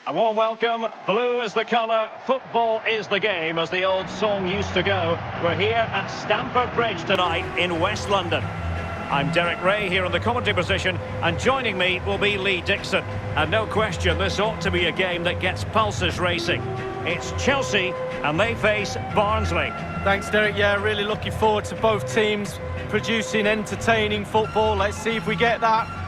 A warm welcome. Blue is the colour, football is the game, as the old song used to go. We're here at Stamford Bridge tonight in West London. I'm Derek Ray here in the commentary position, and joining me will be Lee Dixon. And no question, this ought to be a game that gets pulses racing. It's Chelsea, and they face Barnsley. Thanks, Derek. Yeah, really looking forward to both teams producing entertaining football. Let's see if we get that.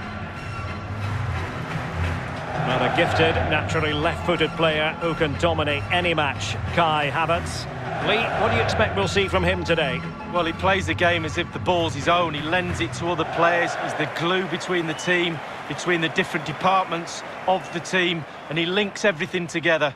Well, a gifted, naturally left-footed player who can dominate any match, Kai Havertz. Lee, what do you expect we'll see from him today? Well, he plays the game as if the ball's his own. He lends it to other players. He's the glue between the team, between the different departments of the team, and he links everything together.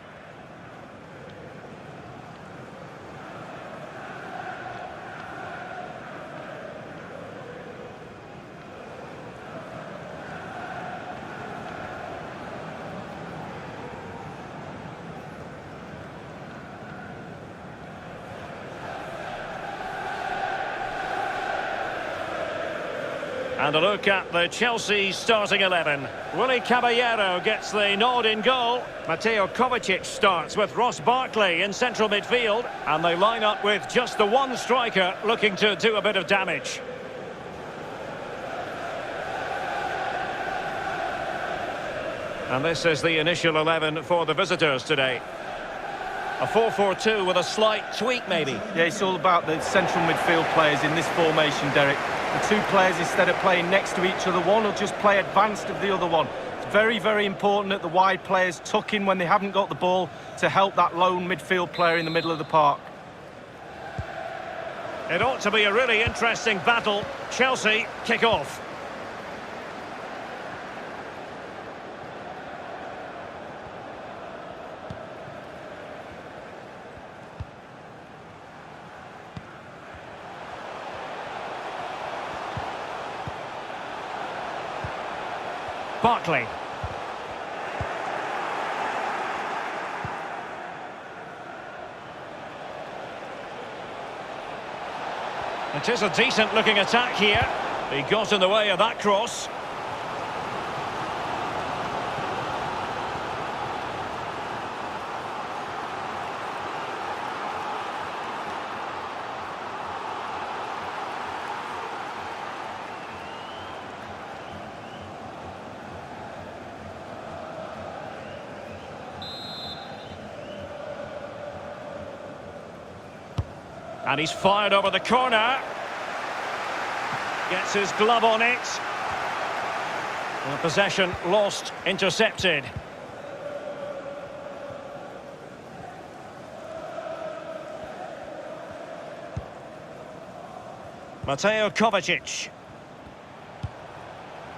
And a look at the Chelsea starting 11. Willy Caballero gets the nod in goal. Mateo Kovacic starts with Ross Barkley in central midfield. And they line up with just the one striker looking to do a bit of damage. And this is the initial 11 for the visitors today. A 4-4-2 with a slight tweak, maybe. Yeah, it's all about the central midfield players in this formation, Derek. The two players, instead of playing next to each other, one will just play advanced of the other one. It's very, very important that the wide players tuck in when they haven't got the ball to help that lone midfield player in the middle of the park. It ought to be a really interesting battle. Chelsea kick off. Barkley. It is a decent looking attack here. He got in the way of that cross. And he's fired over the corner. Gets his glove on it. And possession lost, intercepted. Mateo Kovacic.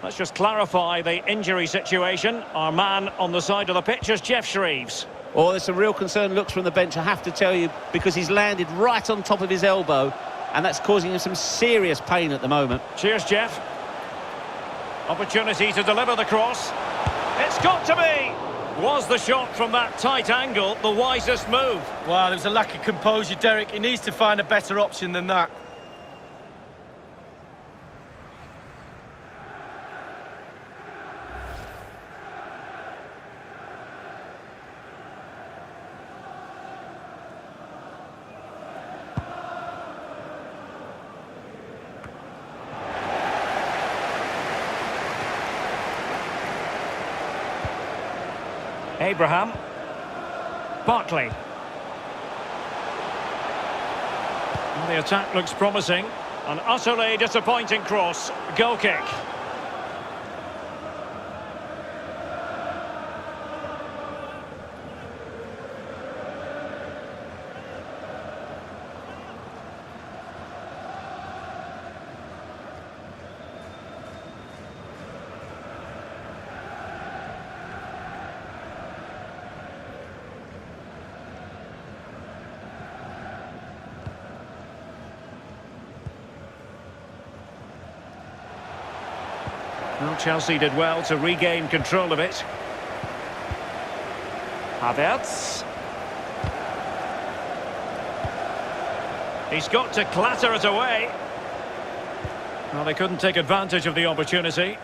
Let's just clarify the injury situation. Our man on the side of the pitch is Jeff Shreves. Oh, there's some real concern looks from the bench, I have to tell you, because he's landed right on top of his elbow, and that's causing him some serious pain at the moment. Cheers, Jeff. Opportunity to deliver the cross. It's got to be! Was the shot from that tight angle the wisest move? Wow, there's a lack of composure, Derek. He needs to find a better option than that. Abraham. Barkley. And the attack looks promising. An utterly disappointing cross. Goal kick. Well, Chelsea did well to regain control of it. Havertz. He's got to clatter it away. Well, they couldn't take advantage of the opportunity.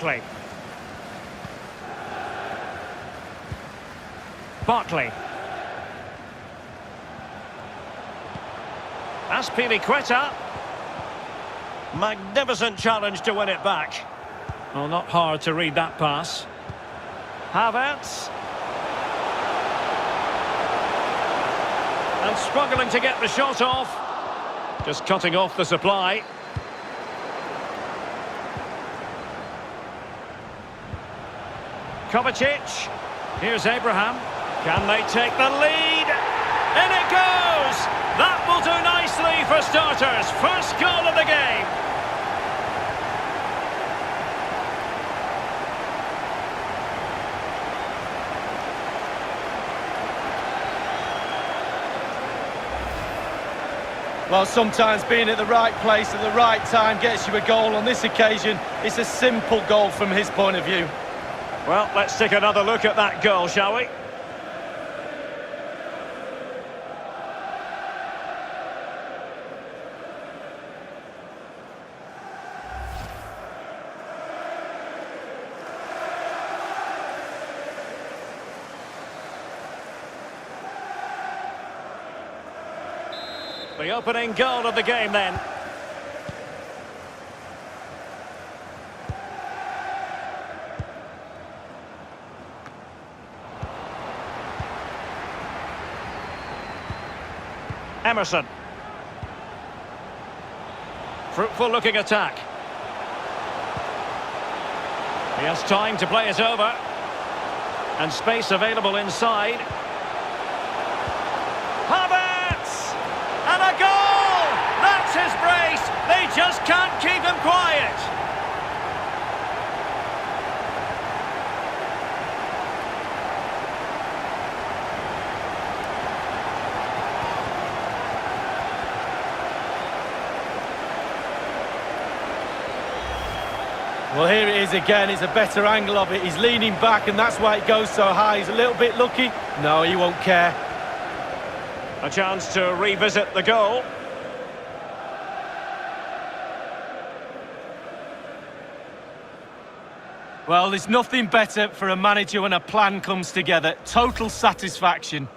Barkley. Barkley. Aspilicueta. Magnificent challenge to win it back. Well, not hard to read that pass. Havertz. And struggling to get the shot off. Just cutting off the supply. Kovacic. Here's Abraham. Can they take the lead? In it goes! That will do nicely for starters. First goal of the game. Well, sometimes being at the right place at the right time gets you a goal. On this occasion, it's a simple goal from his point of view. Well, let's take another look at that goal, shall we? The opening goal of the game then. Emerson. Fruitful looking attack. He has time to play it over. And space available inside. Havertz! And a goal! That's his brace! They just can't keep him quiet! Well, here it is again. It's a better angle of it. He's leaning back, and that's why it goes so high. He's a little bit lucky. No, he won't care. A chance to revisit the goal. Well, there's nothing better for a manager when a plan comes together. Total satisfaction.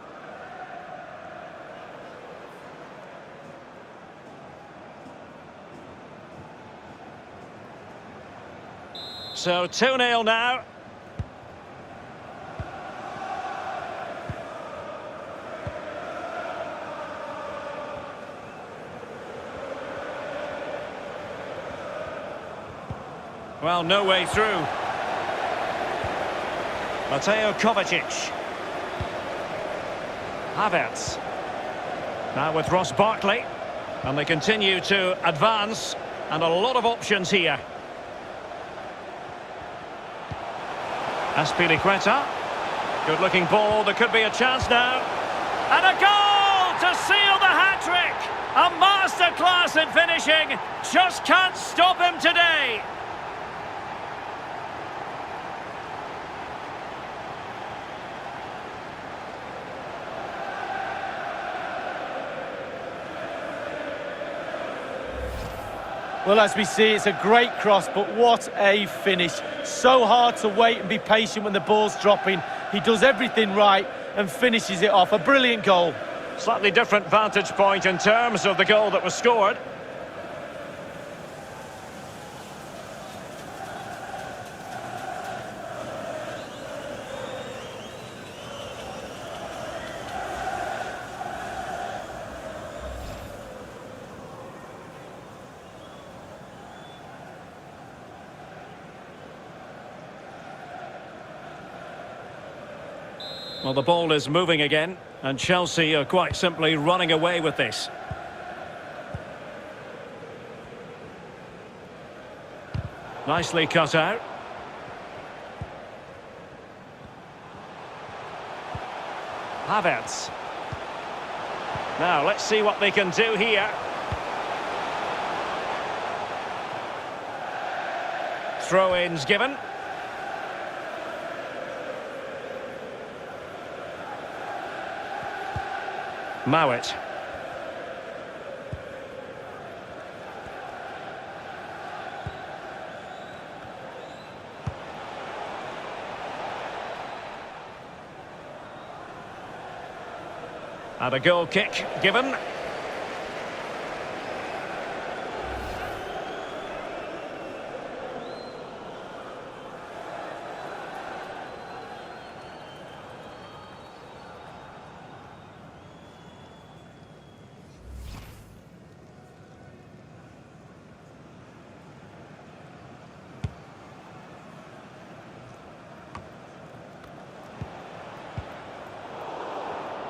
So 2-0 now. Well, no way through. Mateo Kovacic. Havertz. Now with Ross Barkley. And they continue to advance. And a lot of options here. Aspilicueta. Good looking ball. There could be a chance now. And a goal to seal the hat-trick. A masterclass in finishing. Just can't stop him today. Well, as we see, it's a great cross, but what a finish. So hard to wait and be patient when the ball's dropping. He does everything right and finishes it off. A brilliant goal. Slightly different vantage point in terms of the goal that was scored. Well, the ball is moving again, and Chelsea are quite simply running away with this. Nicely cut out. Havertz. Now, let's see what they can do here. Throw-ins given. Mowat. And a goal kick given.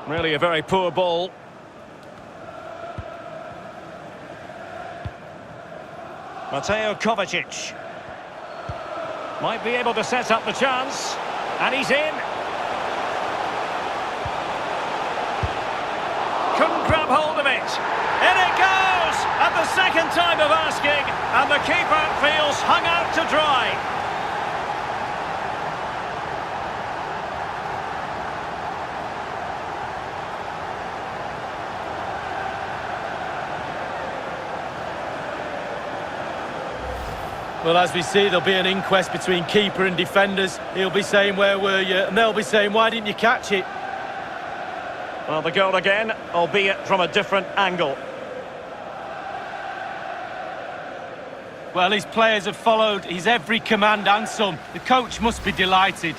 Really a very poor ball. Mateo Kovacic. Might be able to set up the chance. And he's in. Couldn't grab hold of it. In it goes! At the second time of asking. And the keeper feels hung out to dry. Well, as we see, there'll be an inquest between keeper and defenders. He'll be saying, where were you? And they'll be saying, why didn't you catch it? Well, the goal again, albeit from a different angle. Well, his players have followed his every command and some. The coach must be delighted.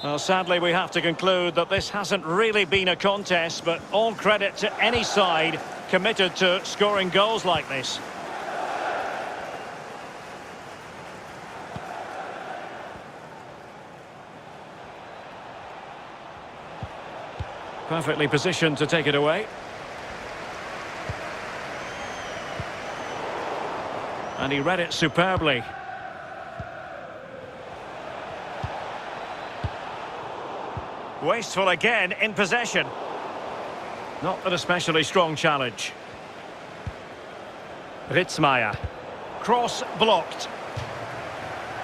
Well, sadly, we have to conclude that this hasn't really been a contest, but all credit to any side committed to scoring goals like this. Perfectly positioned to take it away. And he read it superbly. Wasteful again in possession. Not an especially strong challenge. Ritzmaier. Cross blocked.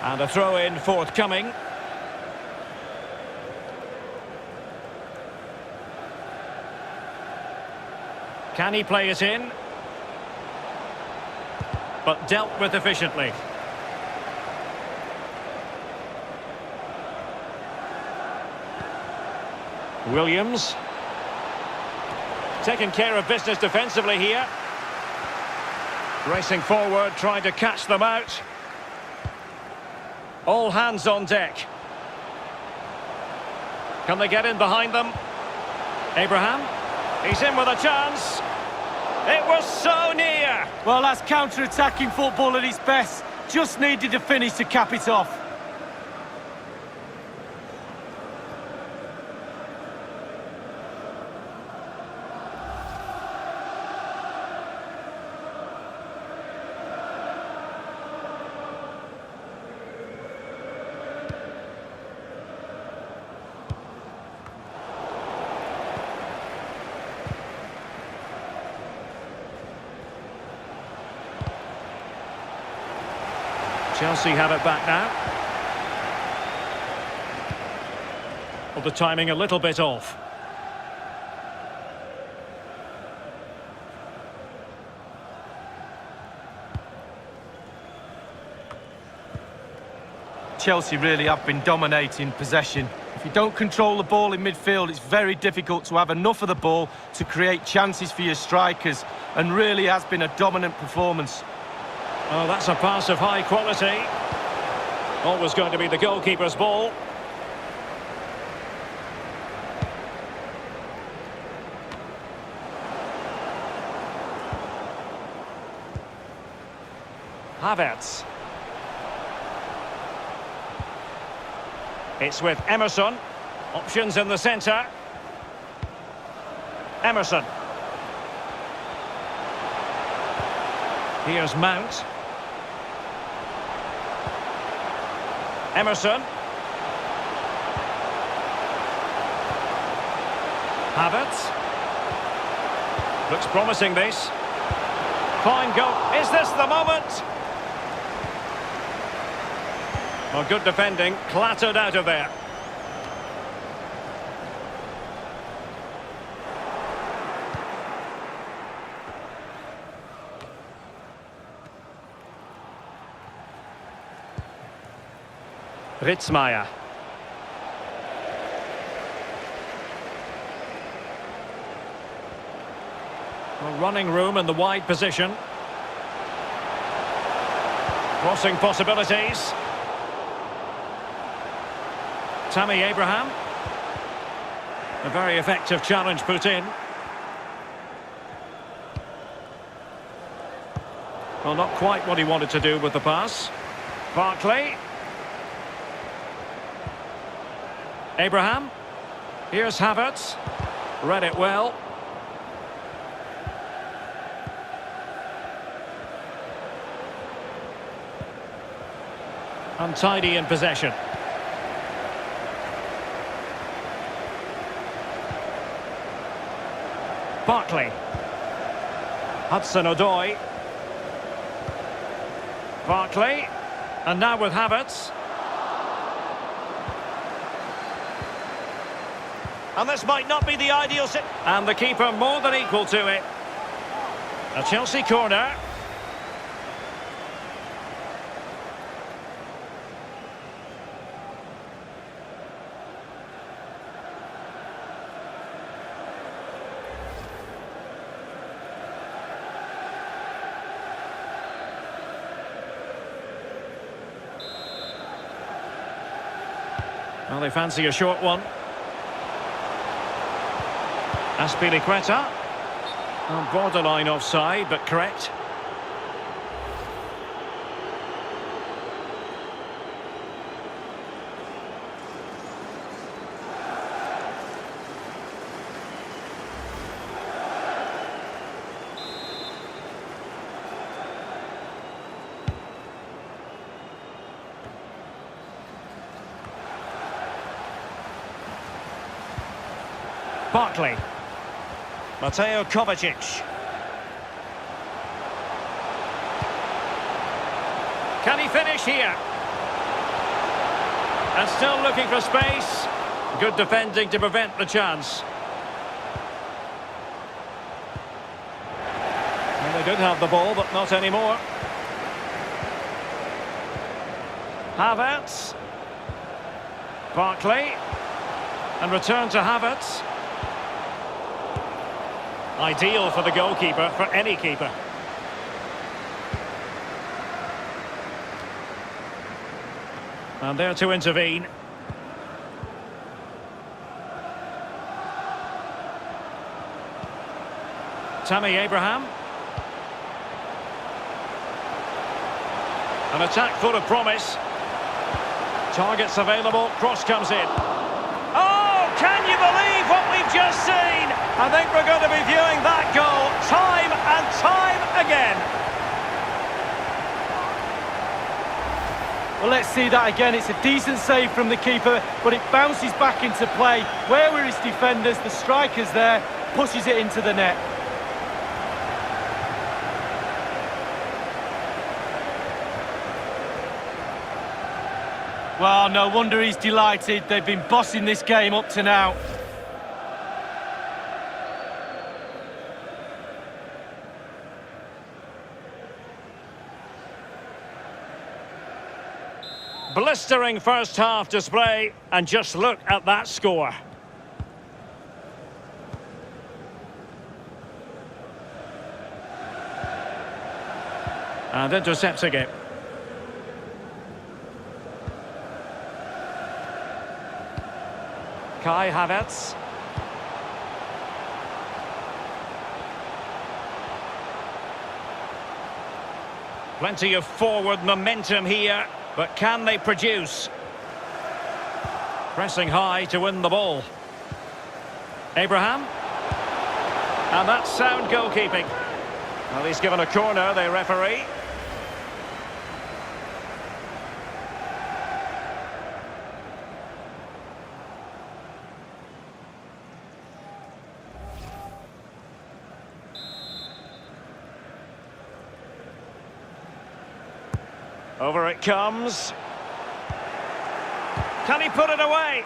And a throw-in forthcoming. Can he play it in? But dealt with efficiently. Williams. Taking care of business defensively here. Racing forward, trying to catch them out. All hands on deck. Can they get in behind them? Abraham. He's in with a chance. It was so near. Well, that's counter-attacking football at its best. Just needed to finish to cap it off. Chelsea have it back now. Well, the timing a little bit off. Chelsea really have been dominating possession. If you don't control the ball in midfield, it's very difficult to have enough of the ball to create chances for your strikers, and really has been a dominant performance. Oh, that's a pass of high quality. Always going to be the goalkeeper's ball. Havertz. It's with Emerson. Options in the centre. Emerson. Here's Mount. Emerson. Havertz. Looks promising, this. Fine goal. Is this the moment? Well, good defending. Clattered out of there. Ritzmaier. Well, running room in the wide position. Crossing possibilities. Tammy Abraham. A very effective challenge put in. Well, not quite what he wanted to do with the pass. Barkley. Abraham. Here's Havertz. Read it well. Untidy in possession. Barkley. Hudson-Odoi. Barkley. And now with Havertz. And this might not be the ideal sit. And the keeper more than equal to it. A Chelsea corner. Well, they fancy a short one. Aspilicueta. Oh, borderline offside, but correct. Barkley. Mateo Kovacic. Can he finish here? And still looking for space. Good defending to prevent the chance. And they did have the ball, but not anymore. Havertz. Barkley. And return to Havertz. Ideal for the goalkeeper, for any keeper. And there to intervene. Tammy Abraham. An attack full of promise. Targets available, cross comes in. Oh, can you believe what we've just seen? I think we're going to be viewing that goal time and time again. Well, let's see that again. It's a decent save from the keeper, but it bounces back into play. Where were his defenders? The striker's there, pushes it into the net. Well, no wonder he's delighted. They've been bossing this game up to now. Blistering first half display, and just look at that score. And intercepting it. Kai Havertz. Plenty of forward momentum here, but can they produce? Pressing high to win the ball. Abraham. And that's sound goalkeeping. Well, he's given a corner, the referee. Over it comes. Can he put it away?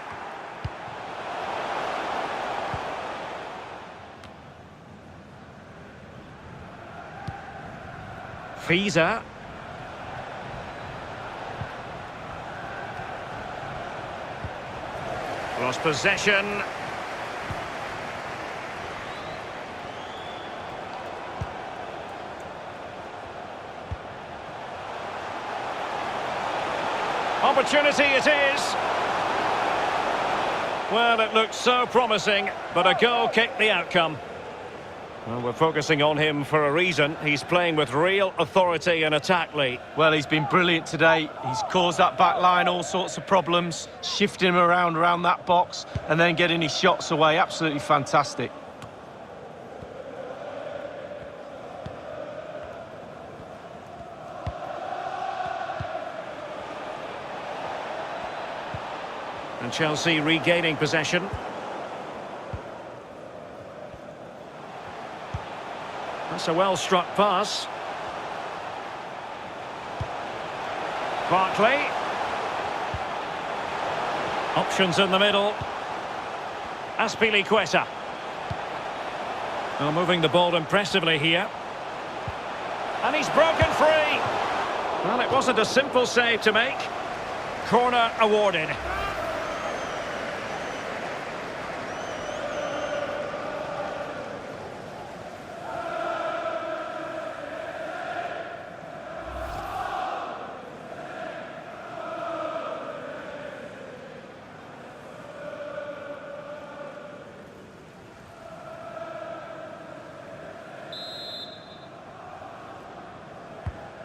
Fiza. Lost possession. Opportunity it is. Well, it looked so promising, but a goal kicked the outcome. Well, we're focusing on him for a reason. He's playing with real authority and attack, Lee. Well, he's been brilliant today. He's caused that back line all sorts of problems, shifting him around that box, and then getting his shots away. Absolutely fantastic. And Chelsea regaining possession. That's a well-struck pass. Barkley. Options in the middle. Azpilicueta. Well, moving the ball impressively here. And he's broken free. Well, it wasn't a simple save to make. Corner awarded.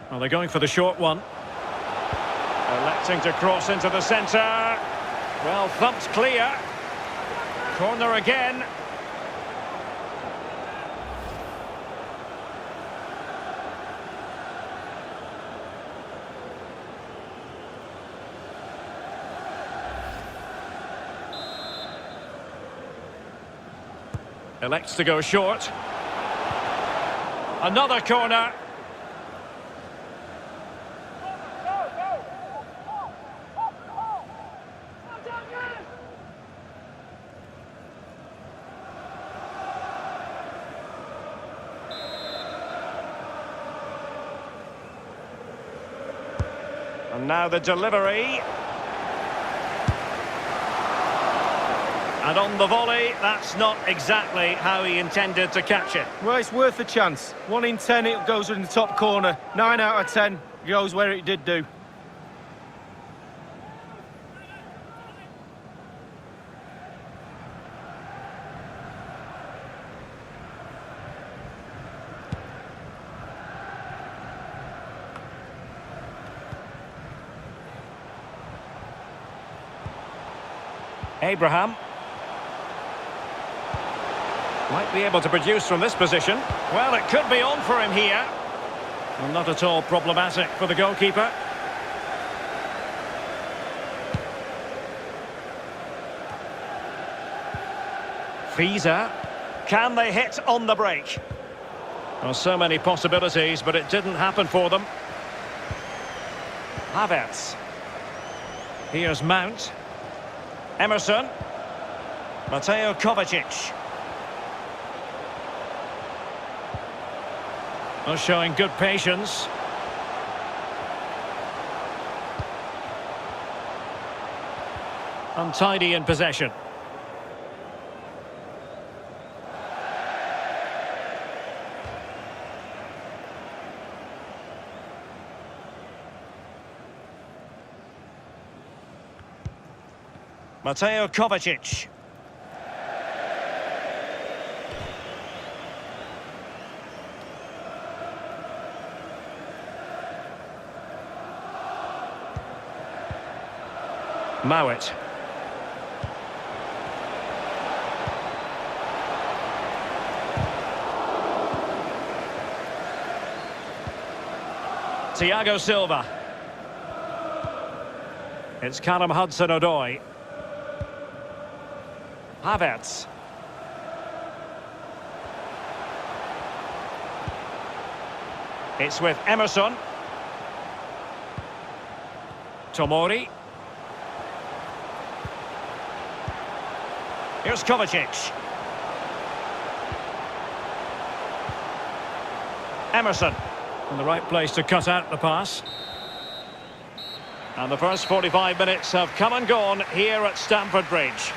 Well, they're going for the short one. Electing to cross into the centre. Well, thumped clear. Corner again. Elects to go short. Another corner. And now the delivery. And on the volley, that's not exactly how he intended to catch it. Well, it's worth a chance. 1 in 10, it goes in the top corner. 9 out of 10 goes where it did do. Abraham. Might be able to produce from this position. Well, it could be on for him here. Well, not at all problematic for the goalkeeper. Fiza. Can they hit on the break? Well, so many possibilities, but it didn't happen for them. Havertz. Here's Mount. Emerson. Mateo Kovacic. Well, showing good patience. Untidy in possession. Mateo Kovacic. Mowat. Thiago Silva. It's Callum Hudson-Odoi. Havertz. It's with Emerson. Tomori. Here's Kovacic. Emerson. In the right place to cut out the pass. And the first 45 minutes have come and gone here at Stamford Bridge.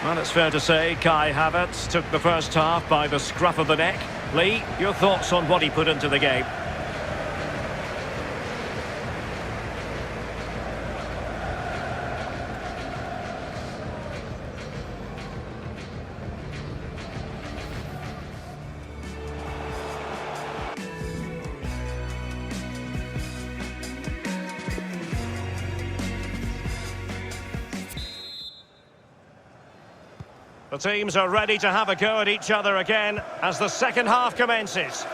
Well, it's fair to say Kai Havertz took the first half by the scruff of the neck. Lee, your thoughts on what he put into the game? The teams are ready to have a go at each other again as the second half commences.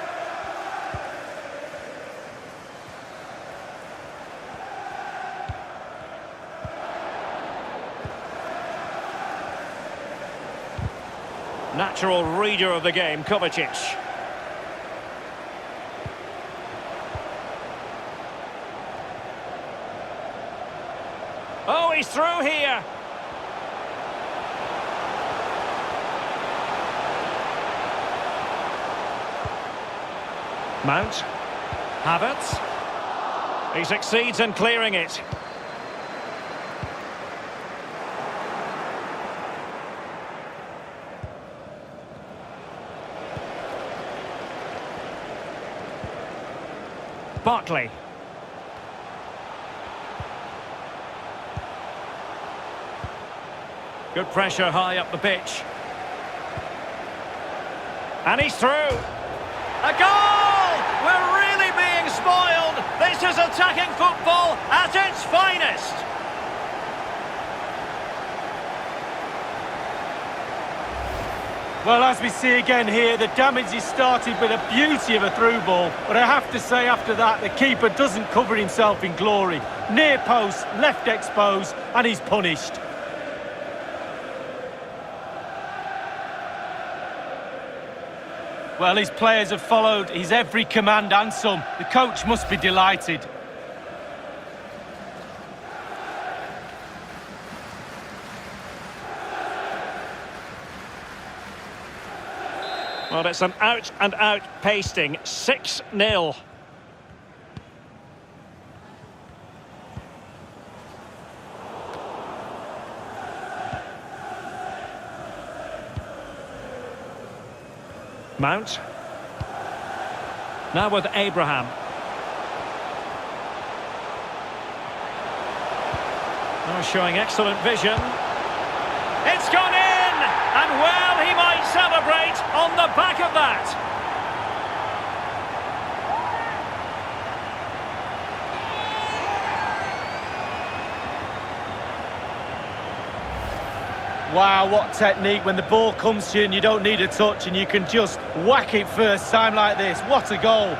Natural reader of the game, Kovacic. Oh, he's through here. Mount. Havertz. He succeeds in clearing it. Barkley. Good pressure high up the pitch. And he's through. A goal! We're really being spoiled. This is attacking football at its finest. Well, as we see again here, the damage is started with a beauty of a through ball. But I have to say after that, the keeper doesn't cover himself in glory. Near post, left exposed, and he's punished. Well, his players have followed his every command and some. The coach must be delighted. Well, it's an out-and-out pasting. 6-0. Mount. Now with Abraham. Oh, showing excellent vision. It's gone in! And well, he might celebrate on the back of that. Wow, what technique when the ball comes to you and you don't need a touch and you can just whack it first time like this. What a goal.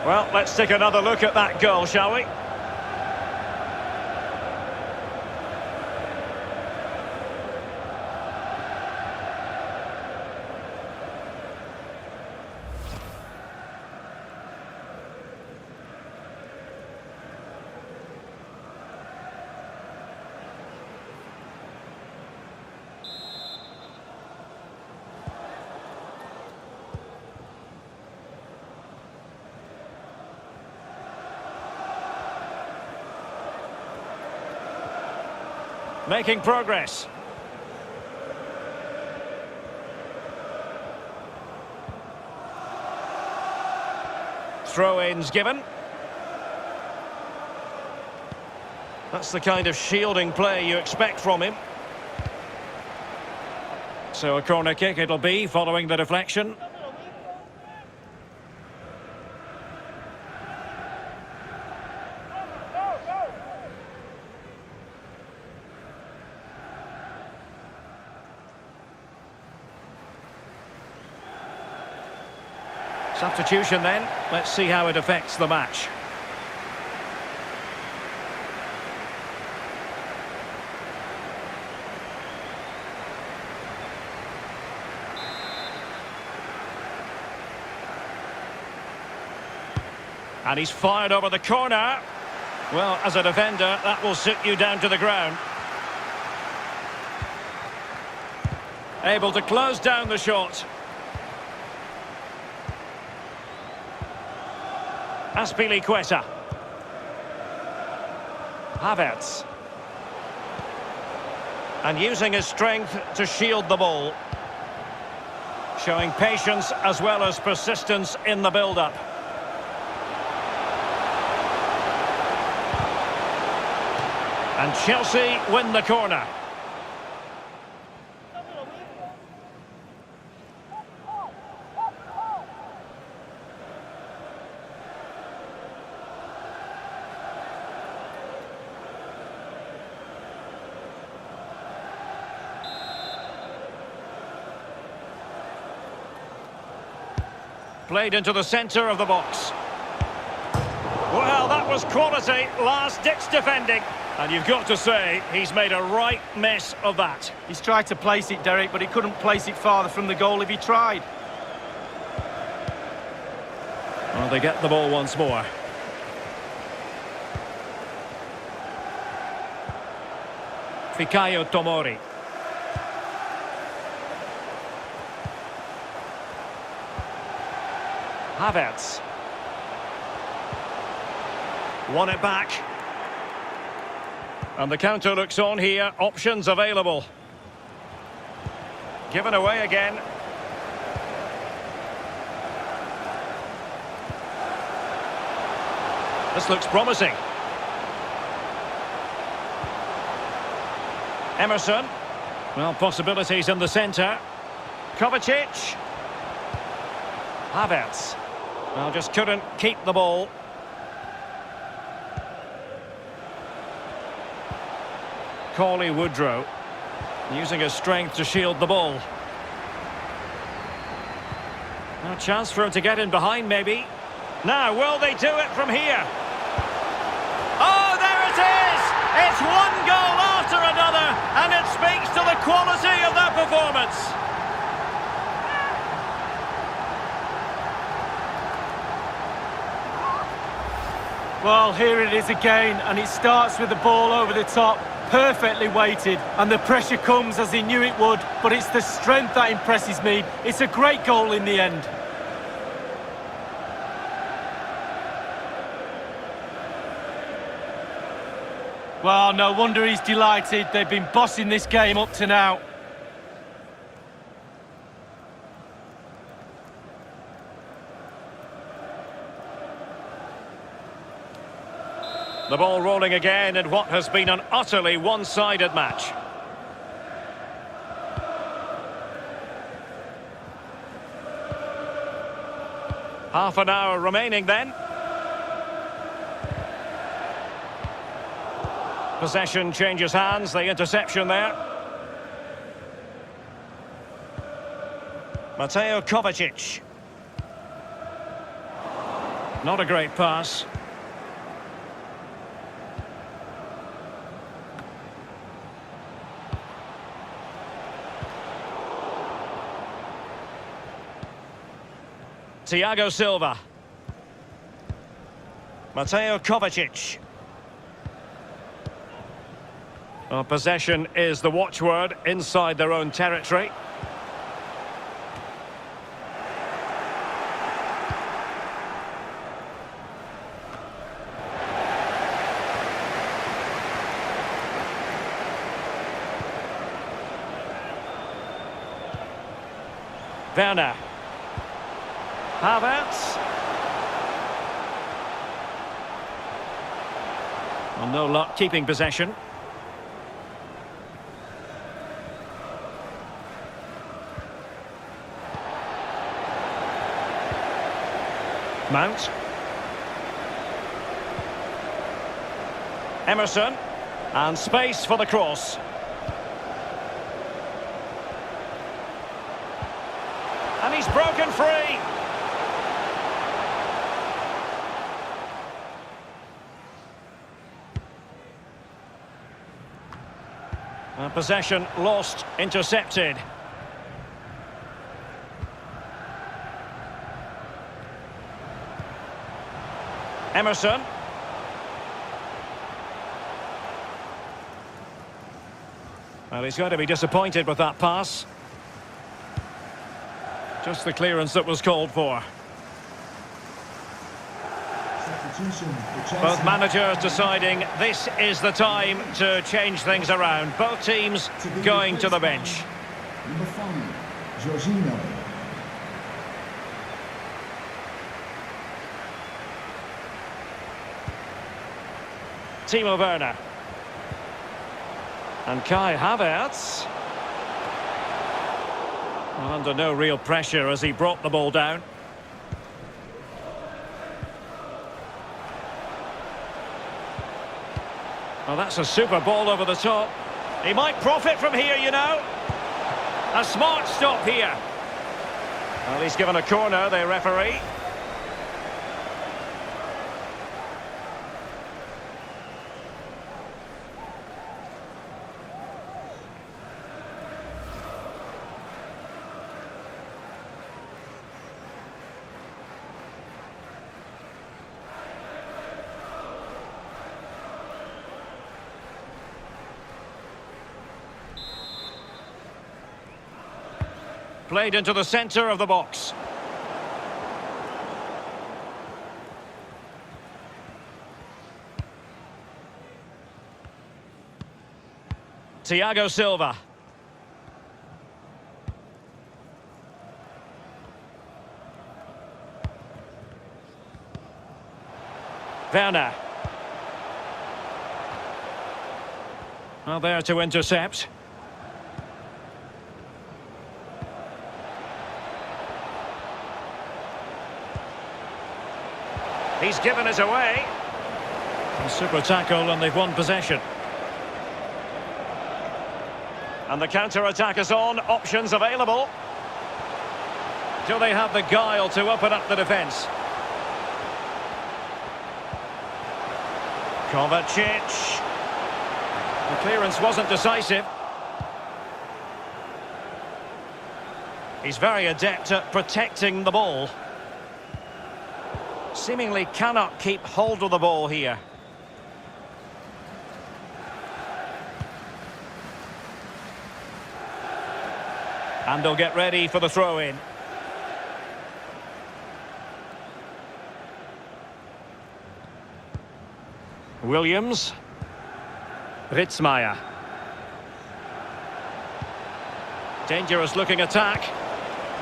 Well, let's take another look at that goal, shall we? Making progress. Throw-ins given. That's the kind of shielding play you expect from him. So a corner kick it'll be following the deflection. Substitution then. Let's see how it affects the match. And he's fired over the corner. Well, as a defender, that will sit you down to the ground. Able to close down the shot. Azpilicueta. And using his strength to shield the ball. Showing patience as well as persistence in the build-up. And Chelsea win the corner. Played into the centre of the box. Well, that was quality, last-ditch defending. And you've got to say, he's made a right mess of that. He's tried to place it, Derek, but he couldn't place it farther from the goal if he tried. Well, they get the ball once more. Fikayo Tomori. Havertz. Won it back. And the counter looks on here. Options available. Given away again. This looks promising. Emerson. Well, possibilities in the centre. Kovacic. Havertz. Well, just couldn't keep the ball. Cauley Woodrow. Using his strength to shield the ball. A chance for him to get in behind, maybe. Now, will they do it from here? Oh, there it is! It's one goal after another, and it speaks to the quality of their performance. Well, here it is again, and it starts with the ball over the top, perfectly weighted, and the pressure comes as he knew it would, but it's the strength that impresses me. It's a great goal in the end. Well, no wonder he's delighted. They've been bossing this game up to now. The ball rolling again in what has been an utterly one-sided match. Half an hour remaining then. Possession changes hands, the interception there. Mateo Kovacic. Not a great pass. Thiago Silva. Mateo Kovacic. Well, possession is the watchword inside their own territory. Werner. Havertz. Well, no luck keeping possession. Mount. Emerson. And space for the cross. And he's broken free. And possession lost, intercepted. Emerson. Well, he's going to be disappointed with that pass. Just the clearance that was called for. Both managers deciding this is the time to change things around. Both teams going to the bench. Number 5, Jorginho. Timo Werner. And Kai Havertz. Well, under no real pressure as he brought the ball down. Well, that's a super ball over the top. He might profit from here, you know. A smart stop here. Well, he's given a corner, the referee. Played into the centre of the box. Thiago Silva. Werner. Well, there to intercept. He's given it away. A super tackle and they've won possession. And the counter-attack is on. Options available. Do they have the guile to open up the defence? Kovacic. The clearance wasn't decisive. He's very adept at protecting the ball. Seemingly cannot keep hold of the ball here. And they'll get ready for the throw-in. Williams. Ritzmaier. Dangerous looking attack.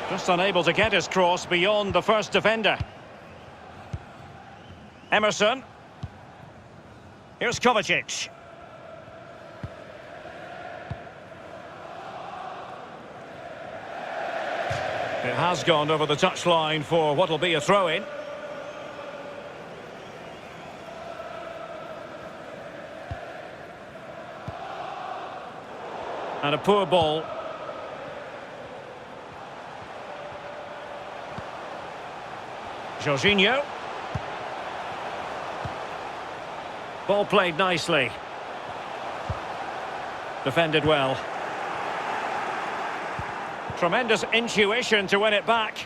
Just unable to get his cross beyond the first defender. Emerson. Here's Kovacic. It has gone over the touchline for what will be a throw-in. And a poor ball. Jorginho. Ball played nicely. Defended well. Tremendous intuition to win it back.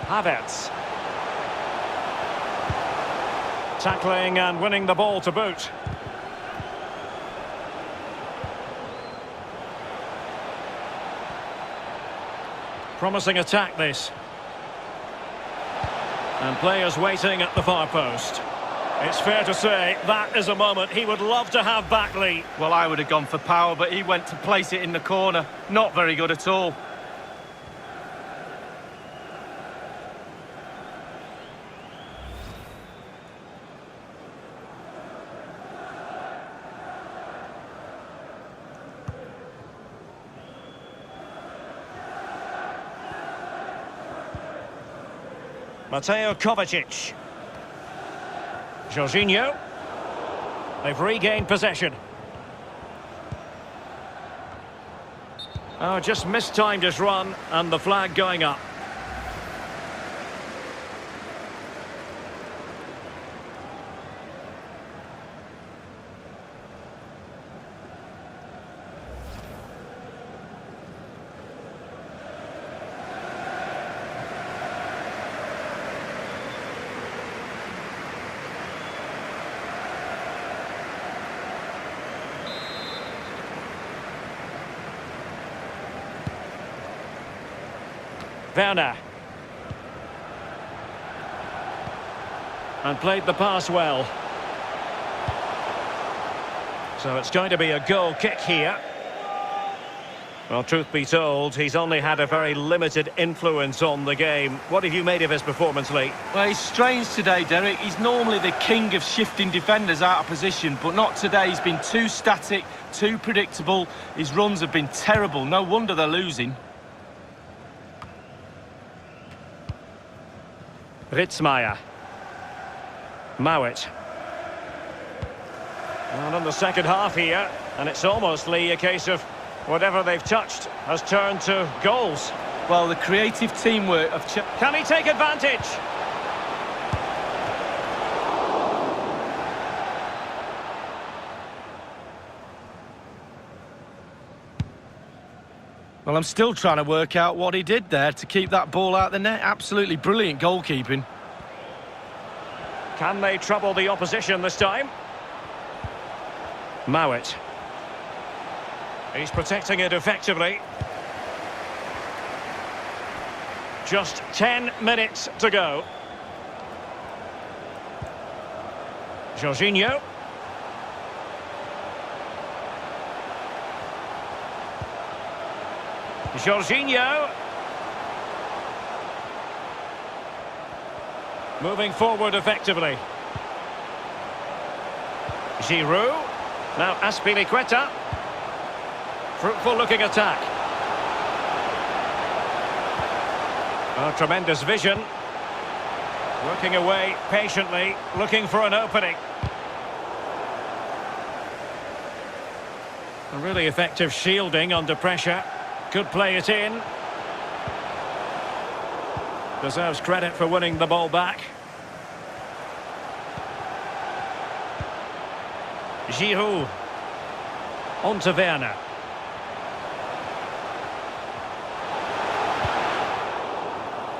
Havertz. Tackling and winning the ball to boot. Promising attack this. And players waiting at the far post. It's fair to say that is a moment he would love to have back, Lee. Well, I would have gone for power, but he went to place it in the corner. Not very good at all. Mateo Kovacic. Jorginho. They've regained possession. Oh, just mistimed his run and the flag going up. Werner. And played the pass well. So it's going to be a goal kick here. Well, truth be told, he's only had a very limited influence on the game. What have you made of his performance, Lee? Well, he's strange today, Derek. He's normally the king of shifting defenders out of position, but not today. He's been too static, too predictable. His runs have been terrible. No wonder they're losing. Ritzmaier. Mowat. And in the second half here, and it's almost, Lee, a case of whatever they've touched has turned to goals. Well, the creative teamwork of... Can he take advantage? Well, I'm still trying to work out what he did there to keep that ball out the net. Absolutely brilliant goalkeeping. Can they trouble the opposition this time? Mowat. He's protecting it effectively. Just 10 minutes to go. Jorginho. Jorginho. Moving forward effectively. Giroud. Now Azpilicueta. Fruitful looking attack. Oh, tremendous vision. Working away patiently, looking for an opening. A really effective shielding under pressure. Could play it in. Deserves credit for winning the ball back. Giroud. On to Werner.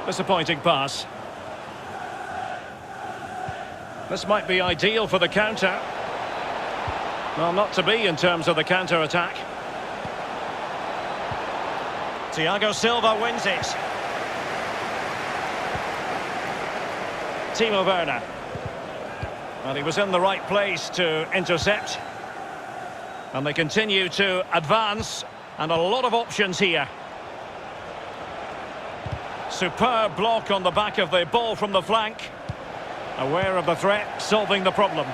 Disappointing pass. This might be ideal for the counter. Well, not to be in terms of the counter-attack. Thiago Silva wins it. Timo Werner. Well, he was in the right place to intercept. And they continue to advance. And a lot of options here. Superb block on the back of the ball from the flank. Aware of the threat, solving the problem.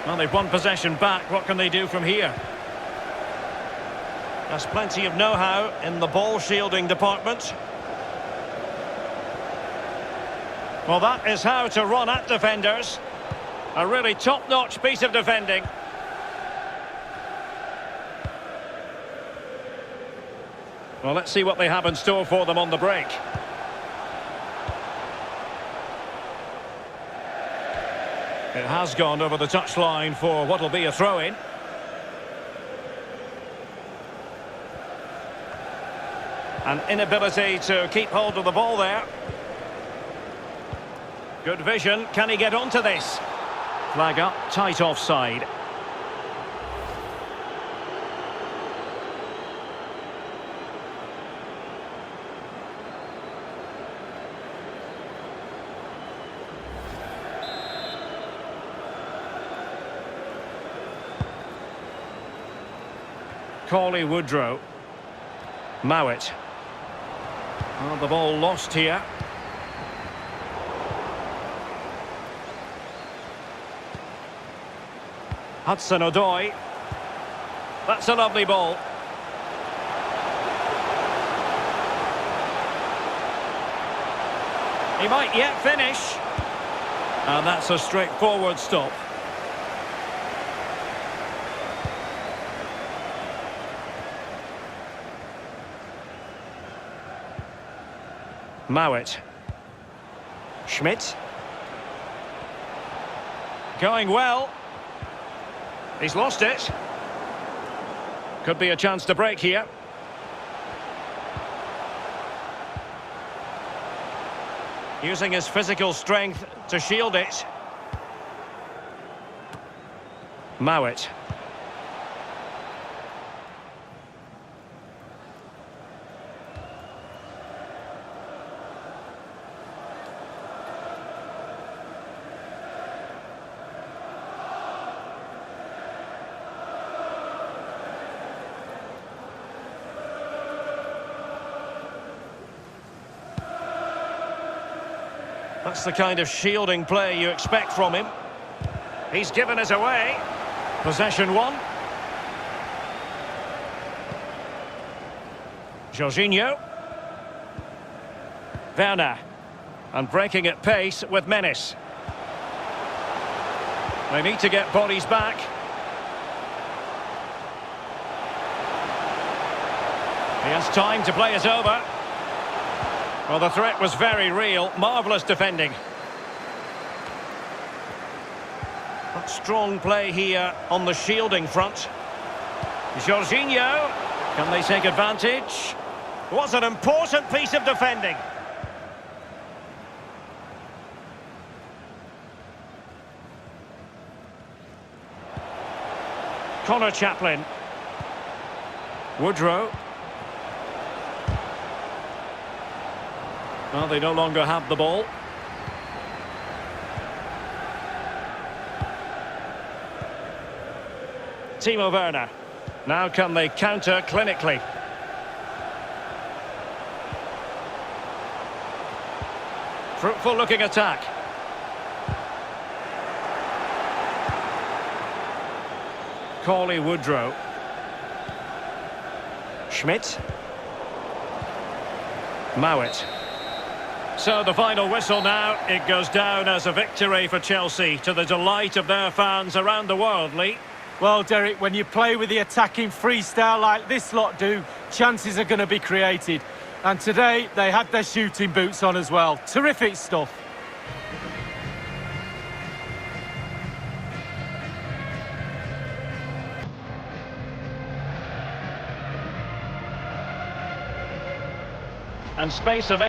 Well, they've won possession back. What can they do from here? There's plenty of know-how in the ball shielding department. Well, that is how to run at defenders. A really top-notch piece of defending. Well, let's see what they have in store for them on the break. It has gone over the touchline for what will be a throw-in. An inability to keep hold of the ball there. Good vision. Can he get onto this? Flag up, tight offside. Cauley Woodrow. Mowat. Oh, the ball lost here. Hudson-Odoi. That's a lovely ball. He might yet finish. And that's a straightforward stop. Mowat. Schmidt. Going well. He's lost it. Could be a chance to break here. Using his physical strength to shield it. Mowat. That's the kind of shielding play you expect from him. He's given us away. Possession one. Jorginho. Werner. And breaking at pace with menace. They need to get bodies back. He has time to play it over. Well, the threat was very real. Marvellous defending. Strong play here on the shielding front. Jorginho. Can they take advantage? What an important piece of defending. Connor Chaplin. Woodrow. Well, they no longer have the ball. Timo Werner. Now can they counter clinically? Fruitful looking attack. Cauley Woodrow. Schmidt. Mowat. So the final whistle now, it goes down as a victory for Chelsea, to the delight of their fans around the world, Lee. Well, Derek, when you play with the attacking freestyle like this lot do, chances are going to be created. And today, they had their shooting boots on as well. Terrific stuff. And space of